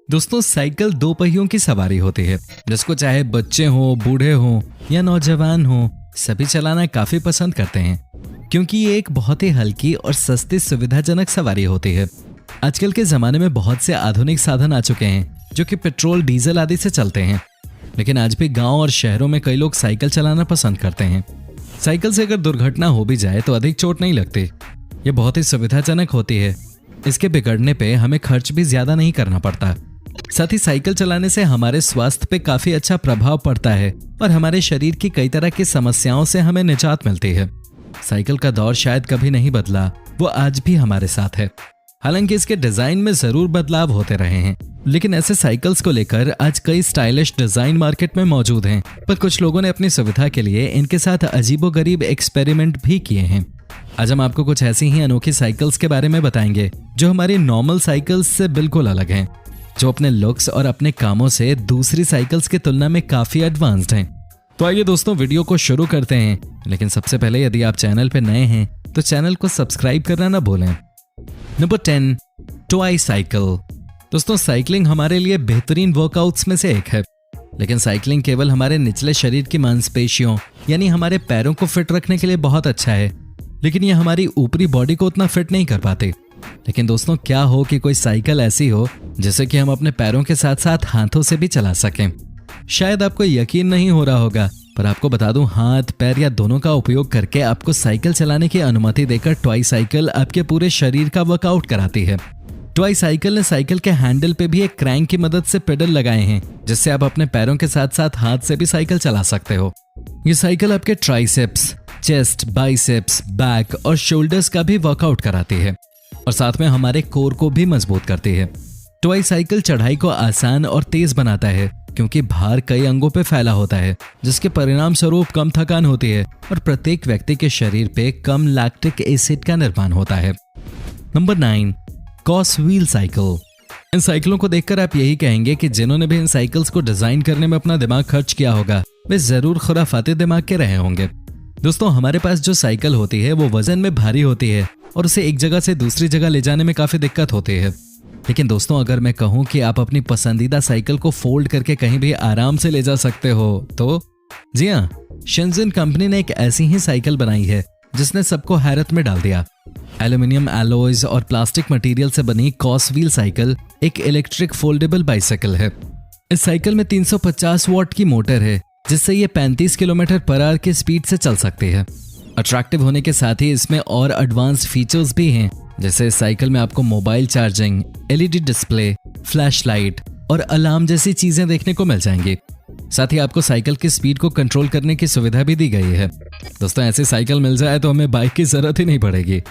दोस्तों, साइकिल दो पहियों की सवारी होती है जिसको चाहे बच्चे हो, बूढ़े हो या नौजवान हो, सभी चलाना काफी पसंद करते हैं क्योंकि ये एक बहुत ही हल्की और सस्ती सुविधाजनक सवारी होती है। आजकल के जमाने में बहुत से आधुनिक साधन आ चुके हैं जो कि पेट्रोल, डीजल आदि से चलते हैं, लेकिन आज भी गांव और शहरों में कई लोग साइकिल चलाना पसंद करते हैं। साइकिल से अगर दुर्घटना हो भी जाए तो अधिक चोट नहीं लगती। ये बहुत ही सुविधाजनक होती है। इसके बिगड़ने पे हमें खर्च भी ज्यादा नहीं करना पड़ता। साथ ही साइकिल चलाने से हमारे स्वास्थ्य पे काफी अच्छा प्रभाव पड़ता है और हमारे शरीर की कई तरह की समस्याओं से हमें निजात मिलती है। साइकिल का दौर शायद कभी नहीं बदला, वो आज भी हमारे साथ है। हालांकि इसके डिजाइन में जरूर बदलाव होते रहे हैं, लेकिन ऐसे साइकिल्स को लेकर आज कई स्टाइलिश डिजाइन मार्केट में मौजूद हैं। पर कुछ लोगों ने अपनी सुविधा के लिए इनके साथ अजीबोगरीब एक्सपेरिमेंट भी किए हैं। आज हम आपको कुछ ऐसी ही अनोखी साइकिल्स के बारे में बताएंगे जो हमारी नॉर्मल साइकिल्स से बिल्कुल अलग हैं, जो अपने लुक्स और अपने कामों से दूसरी साइकिल्स की तुलना में काफी एडवांस्ड हैं। तो आइए दोस्तों, वीडियो को शुरू करते हैं, लेकिन सबसे पहले यदि आप चैनल पे नए हैं तो चैनल को सब्सक्राइब करना ना भूलें। Number 10, toy cycle. दोस्तों, साइकिलिंग हमारे लिए बेहतरीन वर्कआउट्स में से एक है, लेकिन साइकिलिंग केवल हमारे निचले शरीर की मांसपेशियों यानी हमारे पैरों को फिट रखने के लिए बहुत अच्छा है, लेकिन ये हमारी ऊपरी बॉडी को उतना फिट नहीं कर पाते। लेकिन दोस्तों, क्या हो कि कोई साइकिल ऐसी हो जिसे कि हम अपने पैरों के साथ साथ हाथों से भी चला सकें। शायद आपको यकीन नहीं हो रहा होगा, पर आपको बता दूं, हाथ, पैर या दोनों का उपयोग करके आपको साइकिल चलाने की अनुमति देकर टॉय साइकिल आपके पूरे शरीर का वर्कआउट कराती है। टॉय साइकिल ने साइकिल के हैंडल पे भी एक क्रैंक की मदद से पेडल लगाए हैं, जिससे आप अपने पैरों के साथ साथ हाथ से भी साइकिल चला सकते हो। ये साइकिल आपके ट्राइसेप्स, चेस्ट, बाइसेप्स, बैक और शोल्डर्स का भी वर्कआउट कराती है और साथ में हमारे कोर को भी मजबूत करती है। टॉय साइकिल चढ़ाई को आसान और तेज बनाता है क्योंकि भार कई अंगों पे फैला होता है, जिसके परिणाम स्वरूप कम थकान होती है और प्रत्येक व्यक्ति के शरीर पे कम लैक्टिक एसिड का निर्माण होता है। नंबर 9, कॉस व्हील साइकिल। इन साइकिलों को देखकर आप यही कहेंगे कि जिन्होंने भी इन साइकिल्स को डिजाइन करने में अपना दिमाग खर्च किया होगा वे जरूर खुराफाती दिमाग के रहे होंगे। दोस्तों, हमारे पास जो साइकिल होती है वो वजन में भारी होती है और उसे एक जगह से दूसरी जगह ले जाने में काफी दिक्कत होती है। लेकिन दोस्तों, अगर मैं कहूं कि आप अपनी पसंदीदा साइकिल को फोल्ड करके कहीं भी आराम से ले जा सकते हो तो जी हाँ, शेंजन कंपनी ने एक ऐसी ही साइकिल बनाई है जिसने सबको हैरत में डाल दिया। एल्यूमिनियम एलॉयज और प्लास्टिक मटेरियल से बनी कॉस व्हील साइकिल एक इलेक्ट्रिक फोल्डेबल बाइसाइकिल है। इस साइकिल में 350 वॉट की मोटर है, जिससे ये 35 किलोमीटर पर आवर की स्पीड से चल सकती है। अट्रैक्टिव होने के साथ ही इसमें और एडवांस फीचर्स भी हैं, जैसे इस साइकिल में आपको mobile charging, LED display, flash light और अलार्म जैसी चीजें देखने को मिल जाएंगी। साथ ही आपको साइकिल की स्पीड को कंट्रोल करने की सुविधा भी दी गई है। दोस्तों, ऐसी साइकिल मिल जाए तो हमें बाइक की जरूरत ही नहीं पड़ेगी।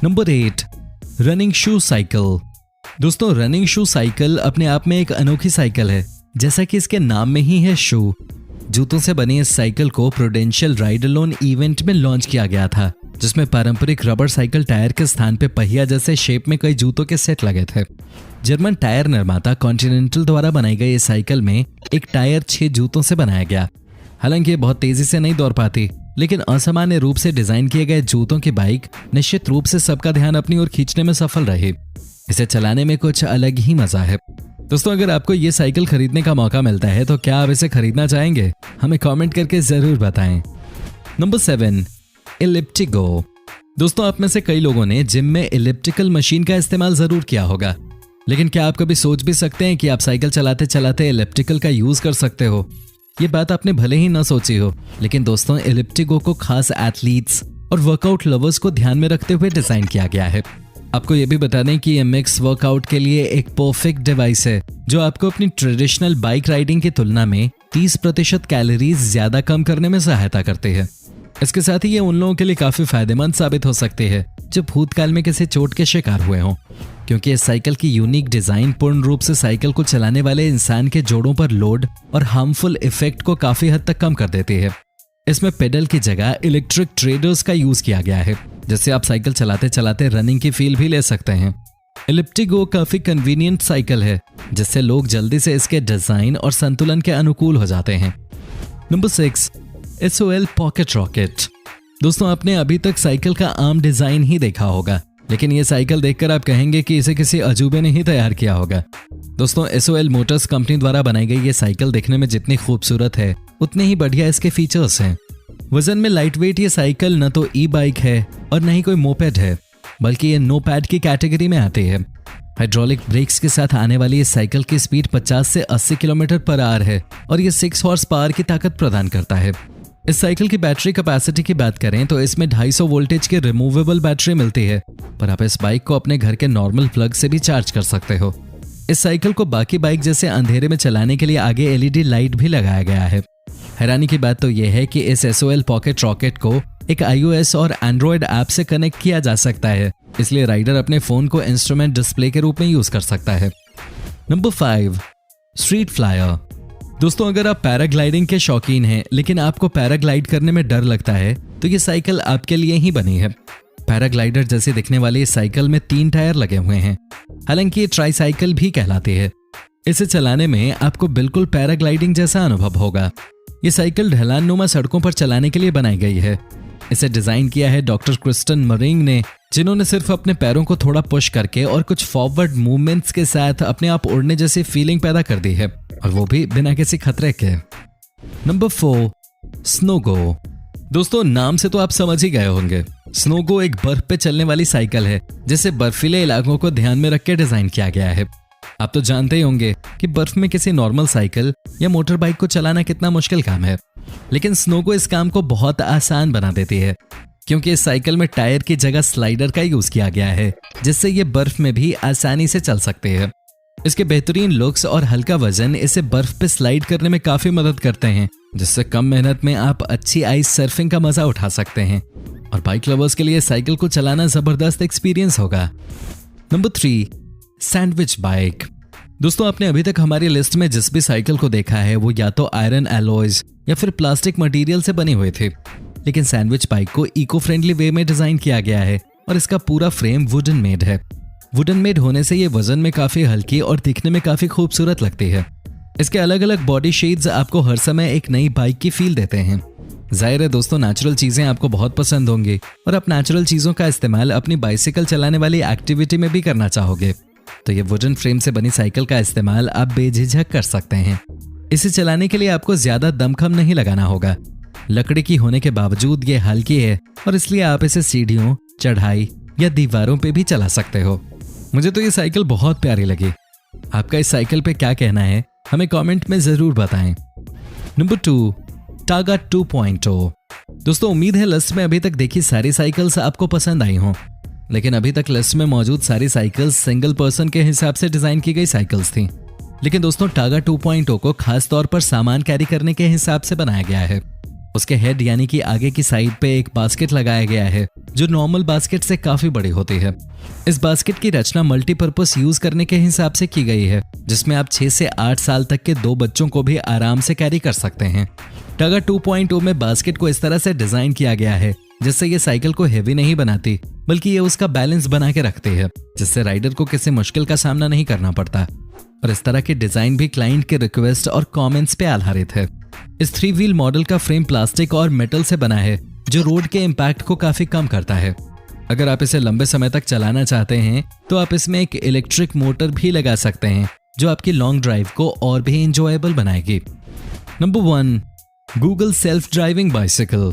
Number 8, running shoe cycle. दोस्तों, रनिंग शू साइकिल अपने आप में एक अनोखी साइकिल है, जैसा कि इसके नाम में ही है शू। जूतों से बनी इस साइकिल को प्रूडेंशियल राइड अलोन इवेंट में लॉन्च किया गया था, जिसमें पारंपरिक रबर साइकिल टायर के स्थान पे पहिया जैसे शेप में कई जूतों के सेट लगे थे। जर्मन टायर निर्माता कॉन्टिनेंटल द्वारा बनाई गई इस साइकिल में एक टायर 6 जूतों से बनाया गया। हालांकि ये बहुत तेजी से नहीं दौड़ पाती, लेकिन असामान्य रूप से डिजाइन किए गए जूतों की बाइक निश्चित रूप से सबका ध्यान अपनी ओर खींचने में सफल रही। इसे चलाने में कुछ अलग ही मजा है। दोस्तों, अगर आपको ये साइकिल खरीदने का मौका मिलता है तो क्या आप इसे खरीदना चाहेंगे? हमें कमेंट करके जरूर बताएं। नंबर 7, एलिप्टिगो। दोस्तों, आप में से कई लोगों ने जिम में एलिप्टिकल मशीन का इस्तेमाल जरूर किया होगा, लेकिन क्या आप कभी सोच भी सकते हैं कि आप साइकिल चलाते चलाते एलिप्टिकल का यूज कर सकते हो? ये बात आपने भले ही ना सोची हो, लेकिन दोस्तों, एलिप्टिगो को खास एथलीट्स और वर्कआउट लवर्स को ध्यान में रखते हुए डिजाइन किया गया है। आपको ये भी बता दें कि ये मिक्स वर्कआउट के लिए एक परफेक्ट डिवाइस है, जो आपको अपनी ट्रेडिशनल बाइक राइडिंग की तुलना में 30% कैलोरीज ज्यादा कम करने में सहायता करती है। इसके साथ ही ये उन लोगों के लिए काफी फायदेमंद साबित हो सकती है जो भूतकाल में किसी चोट के शिकार हुए हों, क्योंकि इस साइकिल की यूनिक डिजाइन पूर्ण रूप से साइकिल को चलाने वाले इंसान के जोड़ों पर लोड और हार्मफुल इफेक्ट को काफी हद तक कम कर देती है। इसमें पेडल की जगह इलेक्ट्रिक ट्रेडर्स का यूज किया गया है, जिससे आप साइकिल चलाते चलाते रनिंग की फील भी ले सकते हैं। एलिप्टिगो काफी कन्वीनियंट साइकिल है, जिससे लोग जल्दी से इसके डिजाइन और संतुलन के अनुकूल हो जाते हैं। Number 6, SOL pocket rocket. दोस्तों, आपने अभी तक साइकिल का आम डिजाइन ही देखा होगा, लेकिन ये साइकिल देखकर आप कहेंगे कि इसे किसी अजूबे ने ही तैयार किया होगा। दोस्तों, SOL मोटर्स कंपनी द्वारा बनाई गई ये साइकिल देखने में जितनी खूबसूरत है उतने ही बढ़िया इसके फीचर्स हैं। वजन में लाइट वेट ये साइकिल न तो ई-बाइक है और न ही कोई मोपेड है, बल्कि ये नो पैड की कैटेगरी में आती है। हाइड्रोलिक ब्रेक्स के साथ आने वाली इस साइकिल की स्पीड 50 से 80 किलोमीटर पर आवर है और ये 6 हॉर्स पावर की ताकत प्रदान करता है। इस साइकिल की बैटरी कैपेसिटी की बात करें तो इसमें 250 वोल्टेज की रिमूवेबल बैटरी मिलती है, पर आप इस बाइक को अपने घर के नॉर्मल प्लग से भी चार्ज कर सकते हो। इस साइकिल को बाकी बाइक जैसे अंधेरे में चलाने के लिए आगे LED लाइट भी लगाया गया है। हैरानी की बात तो यह है कि इस SOL पॉकेट रॉकेट को एक iOS और एंड्रॉयड ऐप से कनेक्ट किया जा सकता है, इसलिए राइडर अपने फोन को इंस्ट्रूमेंट डिस्प्ले के रूप में यूज कर सकता है। Number 5, street flyer. दोस्तों, अगर आप पैराग्लाइडिंग के शौकीन हैं लेकिन आपको पैराग्लाइड करने में डर लगता है तो ये साइकिल आपके लिए ही बनी है। पैराग्लाइडर जैसे दिखने वाली इस साइकिल में 3 टायर लगे हुए हैं। हालांकि ये ट्राईसाइकिल भी कहलाती है। इसे चलाने में आपको बिल्कुल पैराग्लाइडिंग जैसा अनुभव होगा। ये साइकिल ढलाननुमा सड़कों पर चलाने के लिए बनाई गई है। इसे डिजाइन किया है डॉक्टर क्रिस्टन मरिंग ने, जिन्होंने सिर्फ अपने पैरों को थोड़ा पुश करके और कुछ फॉरवर्ड मूवमेंट्स के साथ अपने आप उड़ने जैसी फीलिंग पैदा कर दी है, और वो भी बिना किसी खतरे के। नंबर 4, स्नोगो। दोस्तों, नाम से तो आप समझ ही गए होंगे। स्नोगो एक बर्फ पे चलने वाली साइकिल है जिसे बर्फीले इलाकों को ध्यान में रख के डिजाइन किया गया है। आप तो जानते ही होंगे कि बर्फ में किसी नॉर्मल साइकिल या मोटर बाइक को चलाना कितना मुश्किल काम है, लेकिन स्नोगो इस काम को बहुत आसान बना देती है, क्योंकि इस साइकिल में टायर की जगह स्लाइडर का यूज किया गया है, जिससे ये बर्फ में भी आसानी से चल सकते हैं। इसके बेहतरीन लुक्स और हल्का वजन इसे बर्फ पे स्लाइड करने में काफी मदद करते हैं, जिससे कम मेहनत में आप अच्छी आइस सर्फिंग का मजा उठा सकते हैं। और बाइक लवर्स के लिए साइकिल को चलाना जबरदस्त एक्सपीरियंस होगा। Number 3, sandwich bike. दोस्तों, आपने अभी तक हमारी लिस्ट में जिस भी साइकिल को देखा है वो या तो आयरन एलॉयज या फिर प्लास्टिक मटेरियल से बनी हुई थी, लेकिन सैंडविच बाइक को इको फ्रेंडली वे में डिजाइन किया गया है और इसका पूरा फ्रेम वुडन मेड है। वुडन मेड होने से ये वजन में काफी हल्की और दिखने में काफी खूबसूरत लगती है। इसके अलग अलग बॉडी शेड्स आपको हर समय एक नई बाइक की फील देते हैं। जाहिर है दोस्तों, नेचुरल चीजें आपको बहुत पसंद होंगी और आप नेचुरल चीजों का इस्तेमाल अपनी बाइसिकल चलाने वाली एक्टिविटी में भी करना चाहोगे, तो ये वुडन फ्रेम से बनी साइकिल का इस्तेमाल आप बेझिझक कर सकते हैं। इसे चलाने के लिए आपको ज्यादा दमखम नहीं लगाना होगा। लकड़ी की होने के बावजूद ये हल्की है और इसलिए आप इसे सीढ़ियों, चढ़ाई या दीवारों पे भी चला सकते हो। मुझे तो ये साइकिल बहुत प्यारी लगी। आपका इस साइकिल पे क्या कहना है हमें कमेंट में जरूर बताएं। Number 2, taiga 2.0। दोस्तों, उम्मीद है लिस्ट में अभी तक देखी सारी साइकिल्स आपको पसंद आई हों, लेकिन अभी तक लिस्ट में मौजूद सारी साइकिल्स सिंगल पर्सन के हिसाब से डिजाइन की गई साइकिल्स थी। लेकिन दोस्तों, टागा 2.0 को खास तौर पर सामान कैरी करने के हिसाब से बनाया गया है। उसके हेड यानी कि आगे की साइड पे एक बास्केट लगाया गया है जो नॉर्मल बास्केट से काफी बड़ी होती है। इस बास्केट की रचना मल्टीपर्पस यूज करने के हिसाब से की गई है, जिसमें आप 6 से 8 साल तक के 2 बच्चों को भी आराम से कैरी कर सकते हैं। टागा 2.0 में बास्केट को इस तरह से डिजाइन किया गया है जिससे ये साइकिल को हेवी नहीं बनाती, बल्कि ये उसका बैलेंस बना के रखती है, जिससे राइडर को किसी मुश्किल का सामना नहीं करना पड़ता। और इस तरह की डिजाइन भी क्लाइंट के रिक्वेस्ट और कमेंट्स पे आधारित है। इस 3 व्हील मॉडल का फ्रेम प्लास्टिक और मेटल से बना है जो रोड के इम्पैक्ट को काफी कम करता है। अगर आप इसे लंबे समय तक चलाना चाहते हैं तो आप इसमें एक इलेक्ट्रिक मोटर भी लगा सकते हैं जो आपकी लॉन्ग ड्राइव को और भी एंजॉयबल बनाएगी। Number 1, Google self driving bicycle.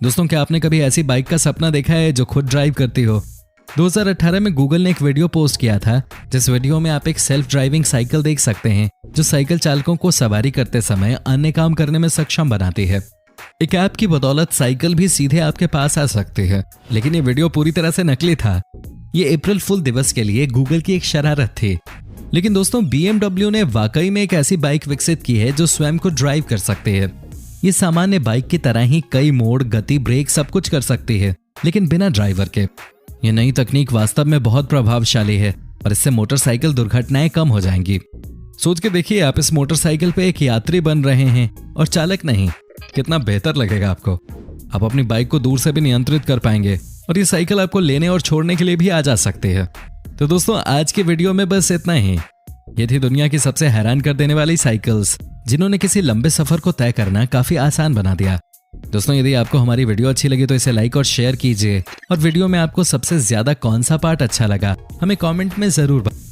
दोस्तों, क्या आपने कभी ऐसी बाइक का सपना देखा है जो खुद ड्राइव करती हो? 2018 में गूगल ने एक वीडियो पोस्ट किया था जिस वीडियो में आप एक सेल्फ ड्राइविंग साइकिल देख सकते हैं जो साइकिल चालकों को सवारी करते समय अन्य काम करने में सक्षम बनाती है। एक ऐप की बदौलत साइकिल भी सीधे आपके पास आ सकती है, लेकिन ये वीडियो पूरी तरह से नकली था। ये अप्रैल फुल दिवस के लिए गूगल की एक शरारत थी। लेकिन दोस्तों, BMW ने वाकई में एक ऐसी बाइक विकसित की है जो स्वयं को ड्राइव कर सकती है। ये सामान्य बाइक की तरह ही कई मोड, गति, ब्रेक सब कुछ कर सकती है, लेकिन बिना ड्राइवर के। ये नई तकनीक वास्तव में बहुत प्रभावशाली है और इससे मोटरसाइकिल दुर्घटनाएं कम हो जाएंगी। सोच के देखिए, आप इस मोटरसाइकिल पे एक यात्री बन रहे हैं और चालक नहीं। कितना बेहतर लगेगा आपको। आप अपनी बाइक को दूर से भी नियंत्रित कर पाएंगे और ये साइकिल आपको लेने और छोड़ने के लिए भी आ जा सकती है। तो दोस्तों, आज की वीडियो में बस इतना ही। ये थी दुनिया की सबसे हैरान कर देने वाली साइकिल्स जिन्होंने किसी लंबे सफर को तय करना काफी आसान बना दिया। दोस्तों, यदि आपको हमारी वीडियो अच्छी लगी तो इसे लाइक और शेयर कीजिए और वीडियो में आपको सबसे ज्यादा कौन सा पार्ट अच्छा लगा हमें कमेंट में जरूर बताइए।